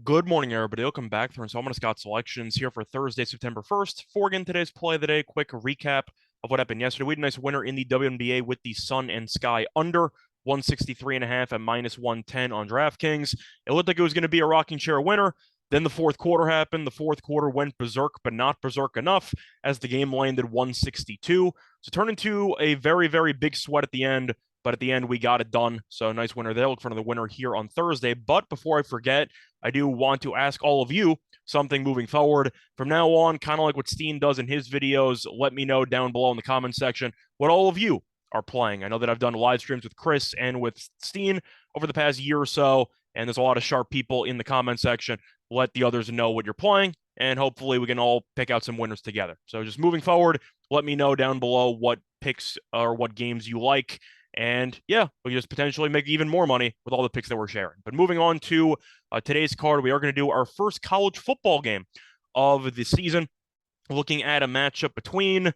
Good morning, everybody. Welcome back to installment of Scott Selections here for Thursday, September 1st. For again, today's play of the day, quick recap of what happened yesterday. We had a nice winner in the WNBA with the Sun and Sky under 163.5 at minus 110 on DraftKings. It looked like it was going to be a rocking chair winner. Then the fourth quarter happened. The fourth quarter went berserk, but not berserk enough as the game landed 162. So turned into a very, very big sweat at the end. But at the end, we got it done. So nice winner there. Look for another winner here on Thursday. But before I forget, I do want to ask all of you something moving forward. From now on, kind of like what Steen does in his videos, let me know down below in the comments section what all of you are playing. I know that I've done live streams with Chris and with Steen over the past year or so, and there's a lot of sharp people in the comment section. Let the others know what you're playing, and hopefully we can all pick out some winners together. So just moving forward, let me know down below what picks or what games you like. And yeah, we can just potentially make even more money with all the picks that we're sharing. But moving on to today's card, we are going to do our first college football game of the season, looking at a matchup between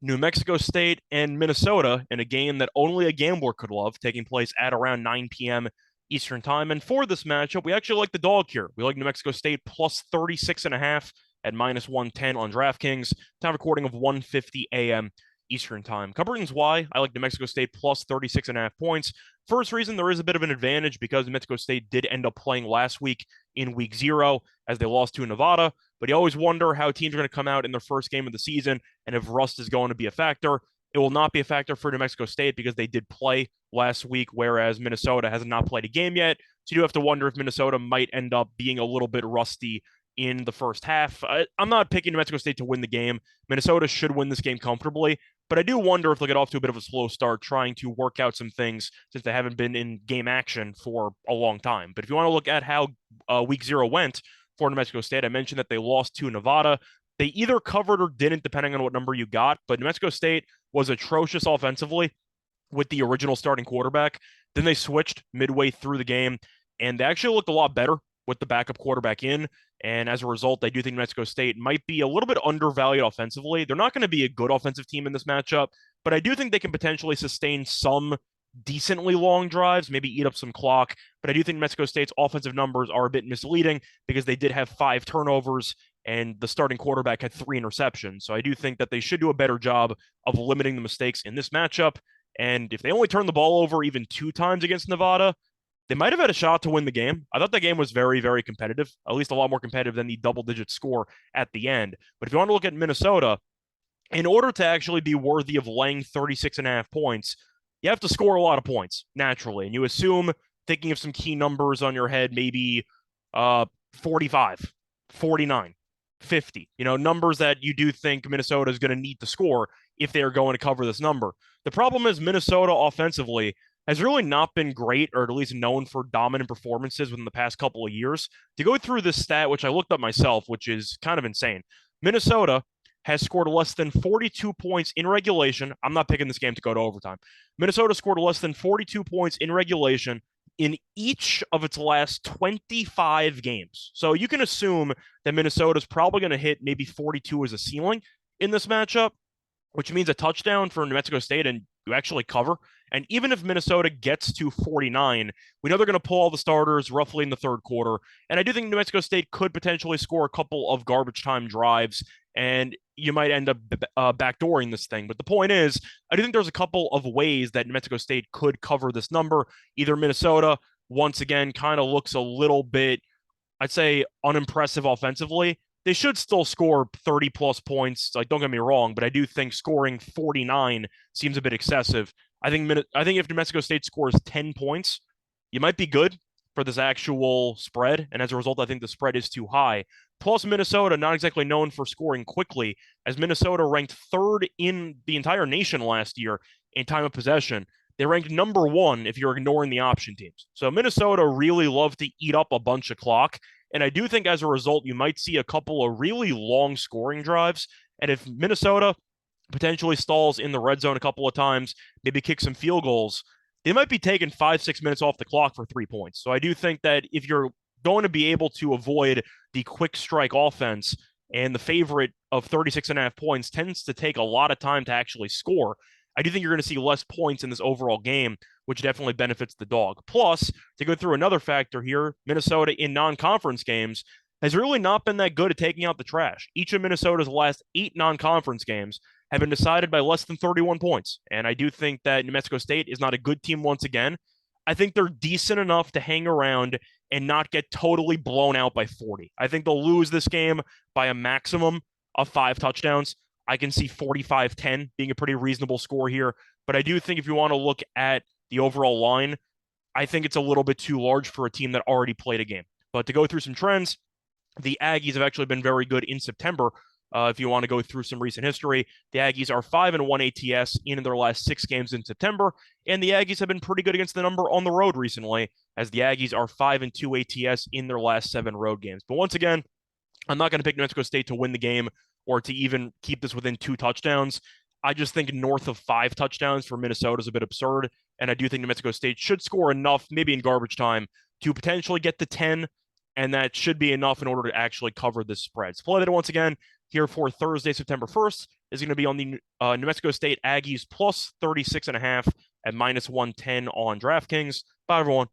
New Mexico State and Minnesota in a game that only a gambler could love, taking place at around 9 p.m. Eastern time. And for this matchup, we actually like the dog here. We like New Mexico State plus 36.5 at minus 110 on DraftKings. Time recording of 1:50 a.m. Eastern time. Couple reasons why I like New Mexico State plus 36.5 points. First reason, there is a bit of an advantage because New Mexico State did end up playing last week in week 0 as they lost to Nevada. But you always wonder how teams are going to come out in their first game of the season and if rust is going to be a factor. It will not be a factor for New Mexico State because they did play last week, whereas Minnesota has not played a game yet. So you do have to wonder if Minnesota might end up being a little bit rusty in the first half. I'm not picking New Mexico State to win the game. Minnesota should win this game comfortably. But I do wonder if they'll get off to a bit of a slow start trying to work out some things since they haven't been in game action for a long time. But if you want to look at how week 0 went for New Mexico State, I mentioned that they lost to Nevada. They either covered or didn't, depending on what number you got. But New Mexico State was atrocious offensively with the original starting quarterback. Then they switched midway through the game, and they actually looked a lot better with the backup quarterback in. And as a result, I do think New Mexico State might be a little bit undervalued offensively. They're not going to be a good offensive team in this matchup, but I do think they can potentially sustain some decently long drives, maybe eat up some clock. But I do think New Mexico State's offensive numbers are a bit misleading because they did have 5 turnovers and the starting quarterback had 3 interceptions. So I do think that they should do a better job of limiting the mistakes in this matchup. And if they only turn the ball over even 2 times against Nevada, they might have had a shot to win the game. I thought the game was very, very competitive, at least a lot more competitive than the double-digit score at the end. But if you want to look at Minnesota, in order to actually be worthy of laying 36.5 points, you have to score a lot of points, naturally. And you assume, thinking of some key numbers on your head, maybe 45, 49, 50. Numbers that you do think Minnesota is going to need to score if they are going to cover this number. The problem is Minnesota offensively has really not been great, or at least known for dominant performances within the past couple of years. To go through this stat, which I looked up myself, which is kind of insane, Minnesota has scored less than 42 points in regulation. I'm not picking this game to go to overtime. Minnesota scored less than 42 points in regulation in each of its last 25 games. So you can assume that Minnesota's probably going to hit maybe 42 as a ceiling in this matchup, which means a touchdown for New Mexico State and you actually cover. And even if Minnesota gets to 49, we know they're going to pull all the starters roughly in the third quarter. And I do think New Mexico State could potentially score a couple of garbage time drives, and you might end up backdooring this thing. But the point is, I do think there's a couple of ways that New Mexico State could cover this number. Either Minnesota, once again, kind of looks a little bit, I'd say, unimpressive offensively. They should still score 30 plus points. Like, don't get me wrong, but I do think scoring 49 seems a bit excessive. I think if New Mexico State scores 10 points, you might be good for this actual spread. And as a result, I think the spread is too high. Plus, Minnesota, not exactly known for scoring quickly, as Minnesota ranked 3rd in the entire nation last year in time of possession. They ranked number 1 if you're ignoring the option teams. So Minnesota really love to eat up a bunch of clock. And I do think as a result, you might see a couple of really long scoring drives. And if Minnesota potentially stalls in the red zone a couple of times, maybe kick some field goals, they might be taking 5-6 minutes off the clock for 3 points. So I do think that if you're going to be able to avoid the quick strike offense, and the favorite of 36.5 points tends to take a lot of time to actually score, I do think you're going to see less points in this overall game, which definitely benefits the dog. Plus, to go through another factor here, Minnesota in non-conference games has really not been that good at taking out the trash. Each of Minnesota's last 8 non-conference games have been decided by less than 31 points. And I do think that New Mexico State is not a good team once again. I think they're decent enough to hang around and not get totally blown out by 40. I think they'll lose this game by a maximum of 5 touchdowns. I can see 45-10 being a pretty reasonable score here. But I do think if you want to look at the overall line, I think it's a little bit too large for a team that already played a game. But to go through some trends, the Aggies have actually been very good in September. If you want to go through some recent history, the Aggies are 5-1 ATS in their last 6 games in September, and the Aggies have been pretty good against the number on the road recently, as the Aggies are 5-2 ATS in their last 7 road games. But once again, I'm not going to pick New Mexico State to win the game or to even keep this within 2 touchdowns. I just think north of 5 touchdowns for Minnesota is a bit absurd, and I do think New Mexico State should score enough, maybe in garbage time, to potentially get to 10, and that should be enough in order to actually cover this spread. So play that once again here for Thursday, September 1st is going to be on the New Mexico State Aggies plus 36.5 at minus 110 on DraftKings. Bye, everyone.